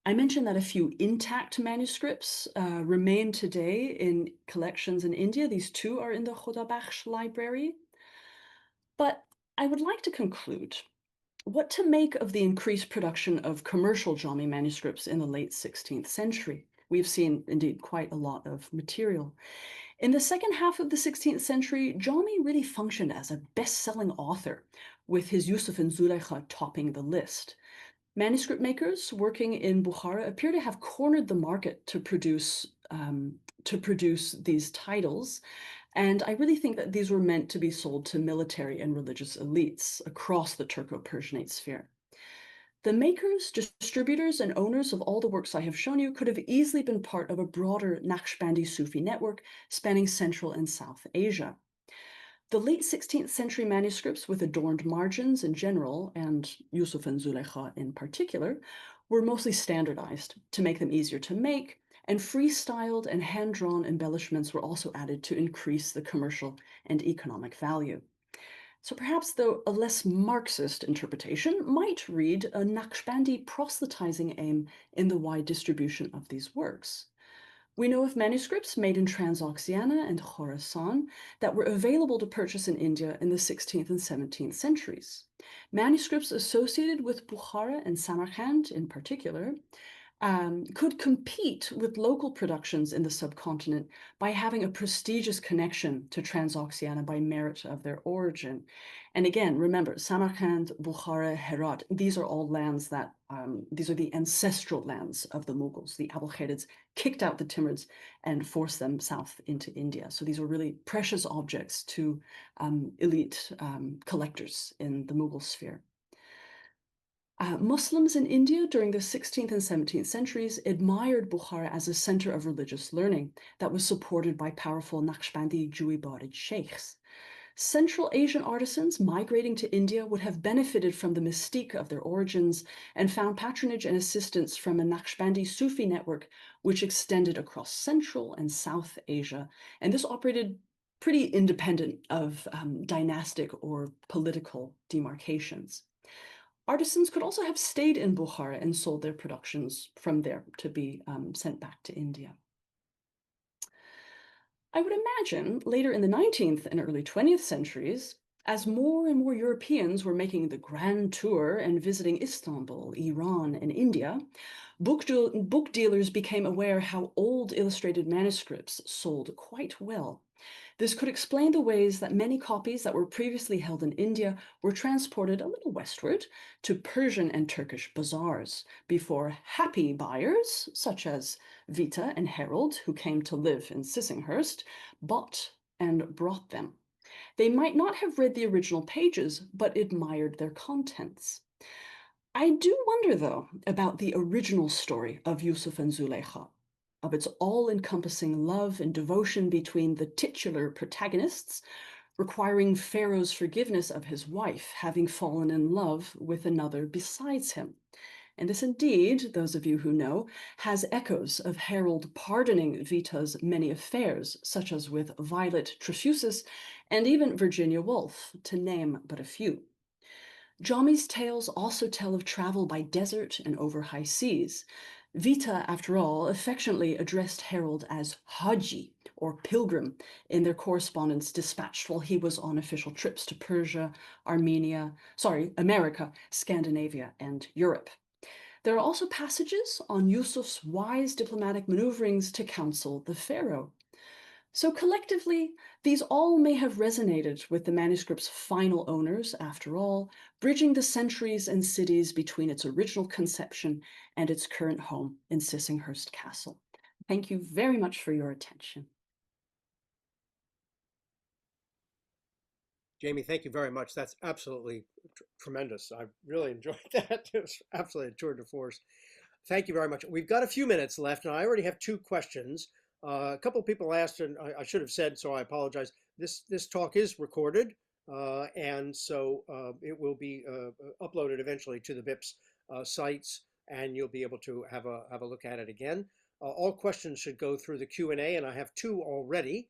I mentioned that a few intact manuscripts remain today in collections in India. These two are in the Khudabakhsh library. But I would like to conclude what to make of the increased production of commercial Jami manuscripts in the late 16th century. We've seen, indeed, quite a lot of material. In the second half of the 16th century, Jami really functioned as a best-selling author, with his Yusuf and Zulaykha topping the list. Manuscript makers working in Bukhara appear to have cornered the market to produce these titles, and I really think that these were meant to be sold to military and religious elites across the Turco-Persianate sphere. The makers, distributors, and owners of all the works I have shown you could have easily been part of a broader Naqshbandi Sufi network spanning Central and South Asia. The late 16th century manuscripts with adorned margins in general, and Yusuf and Zulaykha in particular, were mostly standardized to make them easier to make, and freestyled and hand-drawn embellishments were also added to increase the commercial and economic value. So perhaps, though, a less Marxist interpretation might read a Naqshbandi proselytizing aim in the wide distribution of these works. We know of manuscripts made in Transoxiana and Khorasan that were available to purchase in India in the 16th and 17th centuries. Manuscripts associated with Bukhara and Samarkand in particular could compete with local productions in the subcontinent by having a prestigious connection to Transoxiana by merit of their origin. And again, remember, Samarkand, Bukhara, Herat, these are all lands that, these are the ancestral lands of the Mughals. The Abukharids kicked out the Timurids and forced them south into India. So these were really precious objects to elite collectors in the Mughal sphere. Muslims in India during the 16th and 17th centuries admired Bukhara as a center of religious learning that was supported by powerful Naqshbandi Juibarid sheikhs. Central Asian artisans migrating to India would have benefited from the mystique of their origins and found patronage and assistance from a Naqshbandi Sufi network which extended across Central and South Asia, and this operated pretty independent of dynastic or political demarcations. Artisans could also have stayed in Bukhara and sold their productions from there to be sent back to India. I would imagine later in the 19th and early 20th centuries, as more and more Europeans were making the grand tour and visiting Istanbul, Iran, and India, book dealers became aware how old illustrated manuscripts sold quite well. This could explain the ways that many copies that were previously held in India were transported a little westward to Persian and Turkish bazaars before happy buyers, such as Vita and Harold, who came to live in Sissinghurst, bought and brought them. They might not have read the original pages, but admired their contents. I do wonder, though, about the original story of Yusuf and Zulaykha, of its all-encompassing love and devotion between the titular protagonists, requiring Pharaoh's forgiveness of his wife having fallen in love with another besides him. And this indeed, those of you who know, has echoes of Harold pardoning Vita's many affairs, such as with Violet Trefusis and even Virginia Woolf, to name but a few. Jami's tales also tell of travel by desert and over high seas. Vita, after all, affectionately addressed Harold as Haji, or pilgrim, in their correspondence dispatched while he was on official trips to Persia, America, Scandinavia, and Europe. There are also passages on Yusuf's wise diplomatic maneuverings to counsel the pharaoh. So collectively, these all may have resonated with the manuscript's final owners, after all, bridging the centuries and cities between its original conception and its current home in Sissinghurst Castle. Thank you very much for your attention. Jami, thank you very much. That's absolutely tremendous. I really enjoyed that. It was absolutely a tour de force. Thank you very much. We've got a few minutes left, and I already have two questions. A couple of people asked, and I should have said, so I apologize. This talk is recorded, and so it will be uploaded eventually to the BIP's sites, and you'll be able to have a look at it again. All questions should go through the Q&A, and I have two already.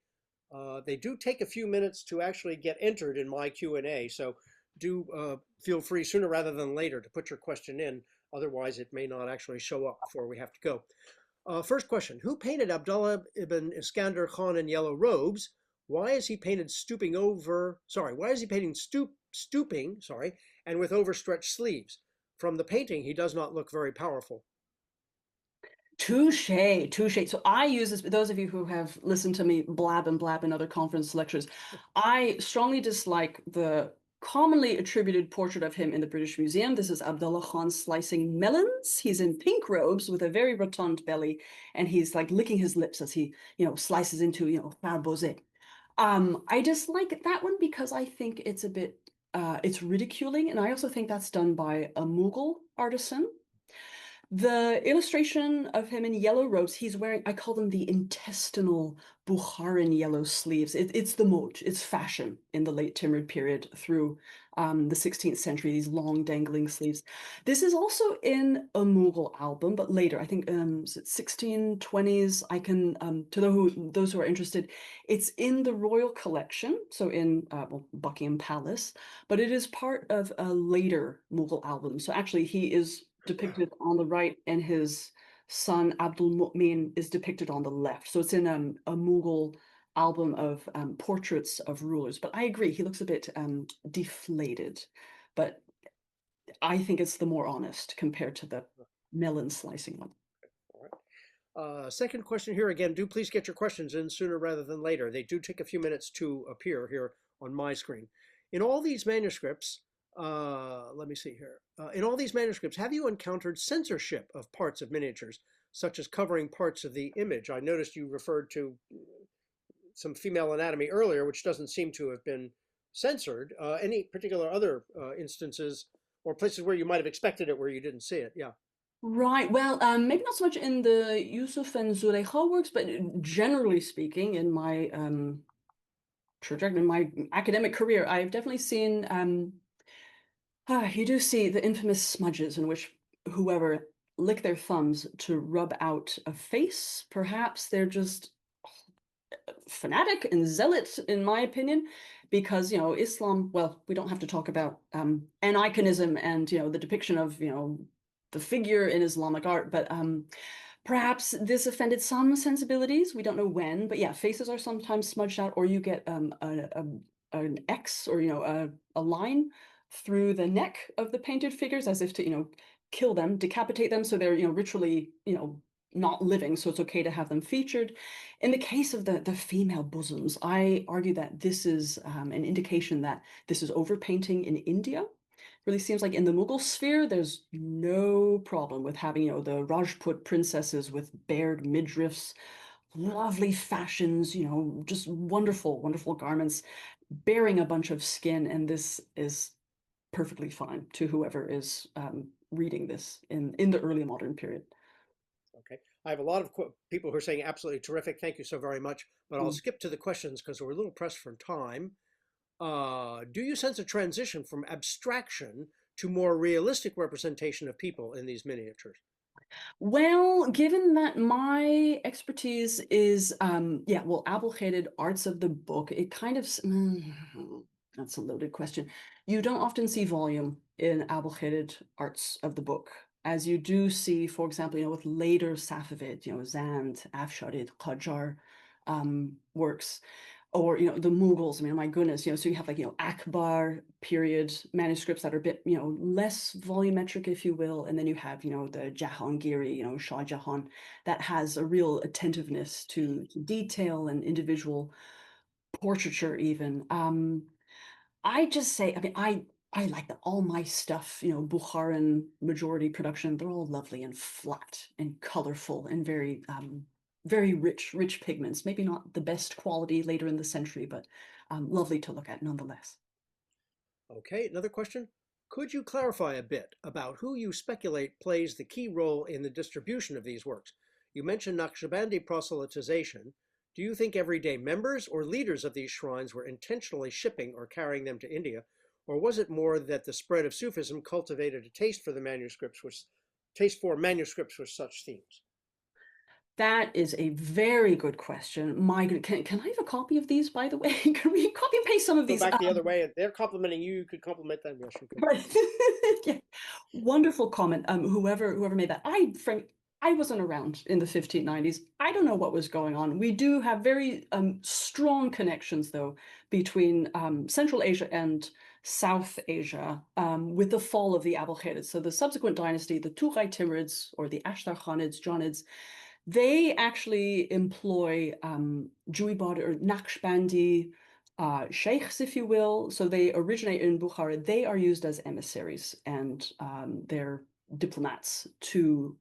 They do take a few minutes to actually get entered in my Q&A, so do feel free sooner rather than later to put your question in. Otherwise, it may not actually show up before we have to go. First question, who painted Abdullah ibn Iskandar Khan in yellow robes? Why is he painted stooping, and with overstretched sleeves? From the painting, he does not look very powerful. Touche, touche. So I use this, those of you who have listened to me blab and blab in other conference lectures, I strongly dislike the commonly attributed portrait of him in the British Museum. This is Abdullah Khan slicing melons. He's in pink robes with a very rotund belly, and he's like licking his lips as he, slices into, farbozé. I dislike that one because I think it's a bit, it's ridiculing, and I also think that's done by a Mughal artisan. The illustration of him in yellow robes, he's wearing, I call them the intestinal Bukharan yellow sleeves. It's the mode, it's fashion in the late Timurid period through the 16th century, these long dangling sleeves. This is also in a Mughal album, but later, I think 1620s, I can, to those who are interested, it's in the royal collection, so in Buckingham Palace, but it is part of a later Mughal album. So actually he is depicted on the right, and his son Abdul Mu'min is depicted on the left. So it's in a Mughal album of portraits of rulers. But I agree, he looks a bit deflated. But I think it's the more honest compared to the melon slicing one. All right. Second question here again, do please get your questions in sooner rather than later. They do take a few minutes to appear here on my screen. In all these manuscripts, let me see here. In all these manuscripts, have you encountered censorship of parts of miniatures, such as covering parts of the image? I noticed you referred to some female anatomy earlier, which doesn't seem to have been censored. Any particular other instances or places where you might have expected it where you didn't see it? Yeah. Right. Well, maybe not so much in the Yusuf and Zulaykha works, but generally speaking, in my trajectory, in my academic career, I've definitely seen you do see the infamous smudges in which whoever lick their thumbs to rub out a face. Perhaps they're just fanatic and zealot, in my opinion, because Islam. Well, we don't have to talk about aniconism and the depiction of the figure in Islamic art, but perhaps this offended some sensibilities. We don't know when, but yeah, faces are sometimes smudged out, or you get an X or a line through the neck of the painted figures as if to kill them, decapitate them, so they're ritually not living, so it's okay to have them featured. In the case of the female bosoms, I argue that this is an indication that this is overpainting in India. Really seems like in the Mughal sphere, there's no problem with having the Rajput princesses with bared midriffs, lovely fashions, just wonderful, wonderful garments, bearing a bunch of skin, and this is perfectly fine to whoever is reading this in the early modern period. Okay. I have a lot of people who are saying absolutely terrific. Thank you so very much. But I'll skip to the questions because we're a little pressed for time. Do you sense a transition from abstraction to more realistic representation of people in these miniatures? Well, given that my expertise is, abulcated arts of the book, it kind of, that's a loaded question. You don't often see volume in abulcated arts of the book, as you do see, for example, with later Safavid, Zand, Afsharid, Qajar works. or the Mughals. I mean, my goodness, so you have like Akbar period manuscripts that are a bit less volumetric, if you will, and then you have the Jahangiri, Shah Jahan, that has a real attentiveness to detail and individual portraiture even. I just say, I mean, I like that all my stuff, Bukharan majority production, they're all lovely and flat and colorful and very rich pigments. Maybe not the best quality later in the century, but lovely to look at nonetheless. Okay, another question. Could you clarify a bit about who you speculate plays the key role in the distribution of these works? You mentioned Naqshbandi proselytization. Do you think everyday members or leaders of these shrines were intentionally shipping or carrying them to India? Or was it more that the spread of Sufism cultivated a taste for manuscripts with such themes? That is a very good question. My good, can I have a copy of these, by the way? Can we copy and paste some of Go these? back the other way, and they're complimenting you. You could compliment them. Yes, you could. Right. Yeah. Wonderful comment. Whoever made that. I wasn't around in the 1590s. I don't know what was going on. We do have very strong connections, though, between Central Asia and South Asia with the fall of the Abulkhirids. So the subsequent dynasty, the Tughay Timurids or the Ashtarkhanids, Jonids, they actually employ Juibad or Naqshbandi sheikhs, if you will. So they originate in Bukhara. They are used as emissaries and they're diplomats to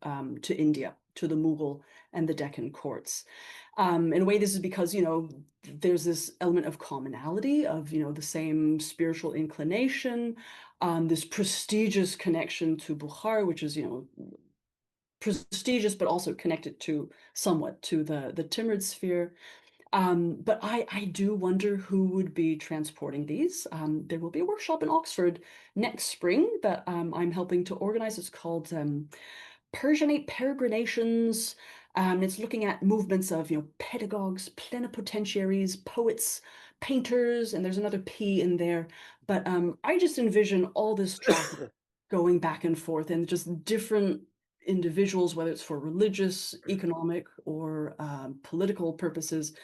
India, to the Mughal and the Deccan courts. In a way, this is because there's this element of commonality of the same spiritual inclination, this prestigious connection to Bukhara, which is prestigious, but also connected to somewhat to the Timurid sphere. But I do wonder who would be transporting these. There will be a workshop in Oxford next spring that I'm helping to organize. It's called Persianate Peregrinations. It's looking at movements of pedagogues, plenipotentiaries, poets, painters, and there's another P in there. But I just envision all this traffic going back and forth and just different individuals, whether it's for religious, economic, or political purposes,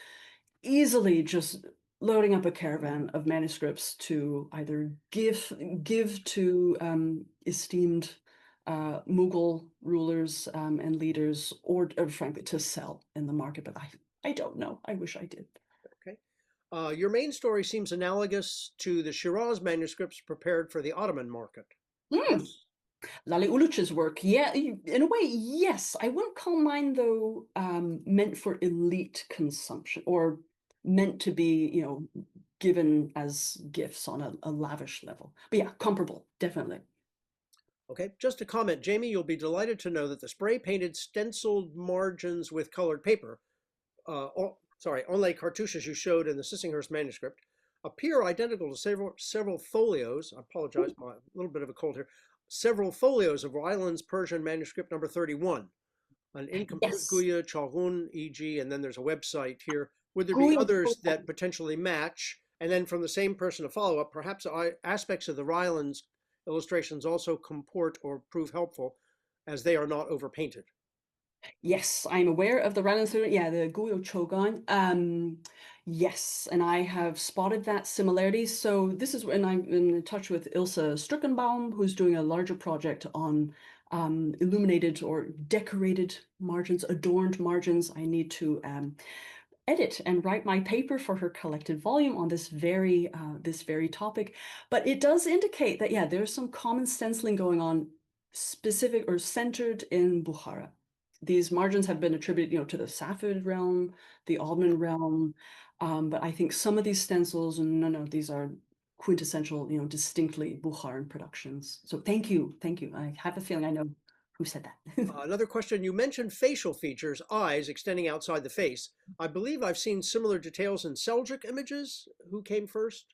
easily just loading up a caravan of manuscripts to either give to esteemed Mughal rulers and leaders, or frankly to sell in the market. But I don't know. I wish I did. Okay. Your main story seems analogous to the Shiraz manuscripts prepared for the Ottoman market. Mm. Lale Uluç's work, yeah, in a way, yes. I wouldn't call mine, though, meant for elite consumption or meant to be, given as gifts on a lavish level. But yeah, comparable, definitely. Okay, just a comment, Jamie, you'll be delighted to know that the spray painted stenciled margins with colored paper, onlay cartouches you showed in the Sissinghurst manuscript, appear identical to several folios. I apologize, my little bit of a cold here. Several folios of Ryland's Persian manuscript number 31, an incomplete Yes. Guya, Chalgun, e.g., and then there's a website here. Would there be Guya. others that potentially match? And then from the same person to follow up, perhaps aspects of the Rylands illustrations also comport or prove helpful as they are not overpainted. Yes, I'm aware of the Ryland student. Yeah, the Guyo Chogan. Yes, and I have spotted that similarity. So this is when I'm in touch with Ilse Struckenbaum, who's doing a larger project on illuminated or decorated margins, adorned margins. I need to edit and write my paper for her collected volume on this very topic. But it does indicate that, yeah, there's some common stenciling going on, specific or centered in Bukhara. These margins have been attributed, to the Safavid realm, the Ottoman realm, but I think some of these stencils, no, these are quintessential, distinctly Bukharan productions. So thank you. I have a feeling I know who said that. Another question, you mentioned facial features, eyes extending outside the face. I believe I've seen similar details in Seljuk images. Who came first?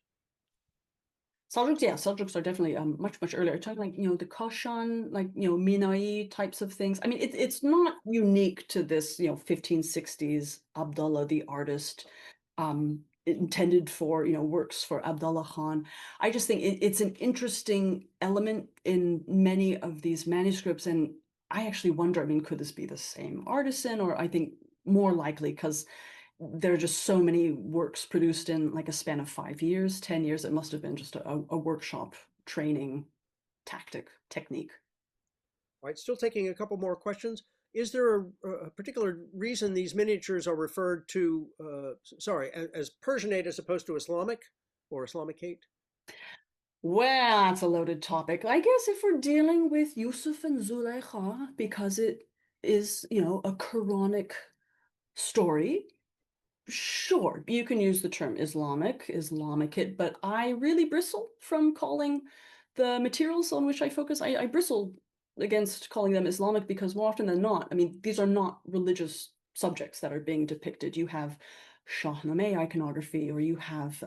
Seljuks, yeah, Seljuks are definitely much earlier. Talking like the Koshan, like Minai types of things. I mean, it's not unique to this 1560s Abdullah the artist, intended for works for Abdullah Khan. I just think it's an interesting element in many of these manuscripts, and I actually wonder. I mean, could this be the same artisan, or I think more likely because there are just so many works produced in like a span of 5 years, 10 years. It must have been just a workshop training technique. All right, still taking a couple more questions. Is there a particular reason these miniatures are referred to, sorry, as Persianate as opposed to Islamic or Islamicate? Well, that's a loaded topic. I guess if we're dealing with Yusuf and Zulaykha, because it is, a Quranic story, sure, you can use the term Islamicate, but I really bristle from calling the materials on which I focus, I bristle against calling them Islamic because more often than not, I mean, these are not religious subjects that are being depicted. You have Shahnameh iconography, or you have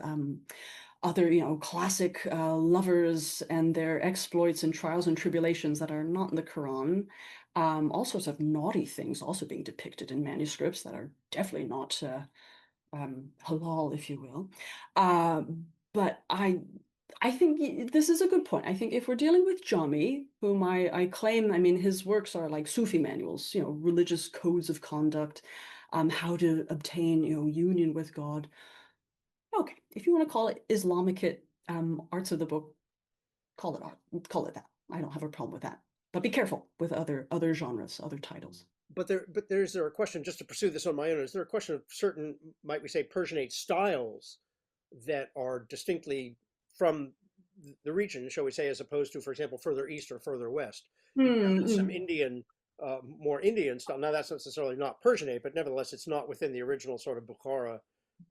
other, classic lovers and their exploits and trials and tribulations that are not in the Quran. All sorts of naughty things also being depicted in manuscripts that are definitely not halal, if you will. But I think this is a good point. I think if we're dealing with Jami, whom I claim, I mean, his works are like Sufi manuals, religious codes of conduct, how to obtain, union with God. Okay, if you want to call it Islamicate arts of the book, call it art, call it that. I don't have a problem with that. But be careful with other genres, other titles. But there's a question, just to pursue this on my own, is there a question of certain, might we say, Persianate styles that are distinctly from the region, shall we say, as opposed to, for example, further east or further west? You have some Indian, more Indian style. Now, that's necessarily not Persianate, but nevertheless, it's not within the original sort of Bukhara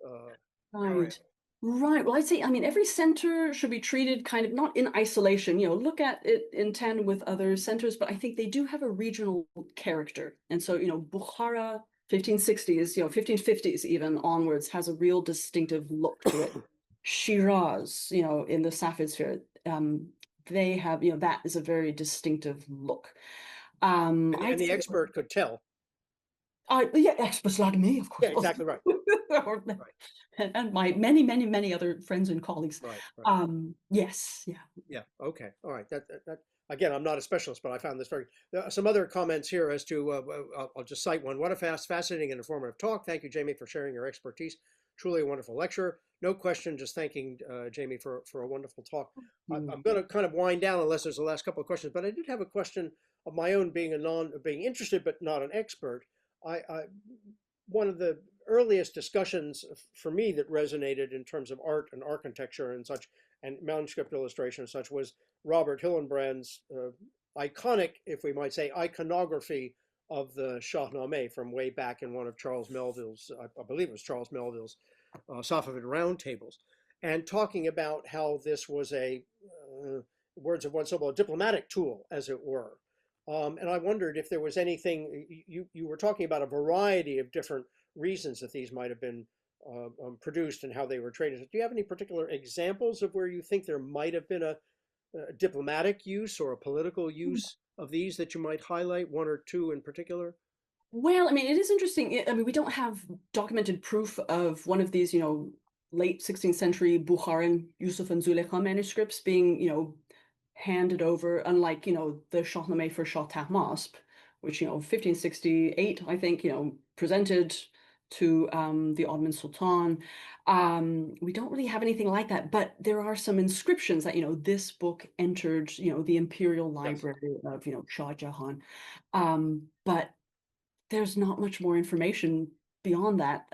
area. Right. Right. Well, I'd say, I mean, every center should be treated kind of not in isolation, look at it in tandem with other centers, but I think they do have a regional character. And so, Bukhara, 1560s, 1550s even onwards, has a real distinctive look to it. Shiraz, in the Safavid sphere, they have, that is a very distinctive look. And the expert could tell. Yeah, experts like me, of course. Yeah, exactly right. Right. And my many, many, many other friends and colleagues. Right. Right. Yes, yeah. Yeah. Okay. All right. That again, I'm not a specialist, but I found this very. There are some other comments here as to. I'll just cite one. What a fascinating and informative talk. Thank you, Jami, for sharing your expertise. Truly a wonderful lecture. No question. Just thanking Jami for a wonderful talk. I'm going to kind of wind down unless there's the last couple of questions, but I did have a question of my own, being interested but not an expert. I one of the earliest discussions for me that resonated in terms of art and architecture and such, and manuscript illustration and such, was Robert Hillenbrand's iconic, if we might say, iconography of the Shahnameh from way back in one of Charles Melville's, I believe it was Charles Melville's Safavid round tables, and talking about how this was a, words of one syllable, a diplomatic tool, as it were. And I wondered if there was anything, you were talking about a variety of different reasons that these might have been produced and how they were traded. Do you have any particular examples of where you think there might have been a diplomatic use or a political use of these that you might highlight, one or two in particular? Well, I mean, it is interesting. I mean, we don't have documented proof of one of these, late 16th century Bukharan Yusuf and Zulaykha manuscripts being, handed over, unlike, the Shahnameh for Shah Tahmasp, which, 1568, I think, presented to the Ottoman Sultan. We don't really have anything like that, but there are some inscriptions that, this book entered, the Imperial Library of, Shah Jahan. But there's not much more information beyond that.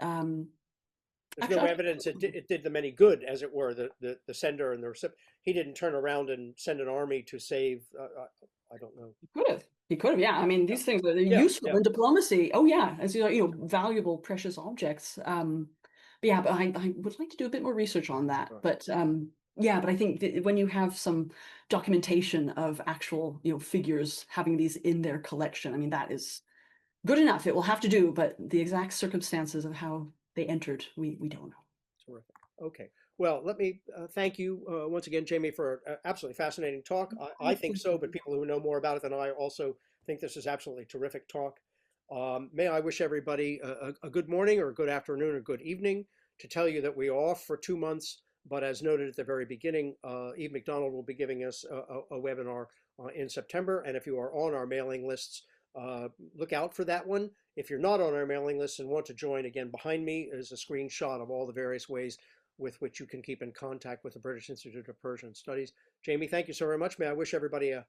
There's no evidence it did them any good, as it were, the sender and the recipient. He didn't turn around and send an army to save, I don't know. He could have. He could have, yeah. I mean, these things are useful in diplomacy. Oh, yeah, as valuable, precious objects. But yeah, but I would like to do a bit more research on that. Right. But yeah, but I think when you have some documentation of actual, figures having these in their collection, I mean, that is good enough. It will have to do, but the exact circumstances of how they entered, we don't know. Terrific. Okay. Well, let me thank you once again, Jami, for an absolutely fascinating talk. I think so, but people who know more about it than I also think this is absolutely terrific talk. May I wish everybody a good morning or a good afternoon or good evening. To tell you that we are off for 2 months, but as noted at the very beginning, Eve McDonald will be giving us a webinar in September. And if you are on our mailing lists, look out for that one. If you're not on our mailing list and want to join, again, behind me is a screenshot of all the various ways with which you can keep in contact with the British Institute of Persian Studies. Jami, thank you so very much. May I wish everybody a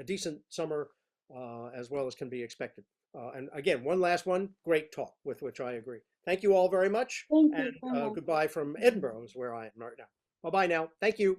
decent summer as well as can be expected. And again, one last one, great talk with which I agree. Thank you all very much. Thank you And so much. goodbye from Edinburgh is where I am right now. Bye-bye now. Thank you.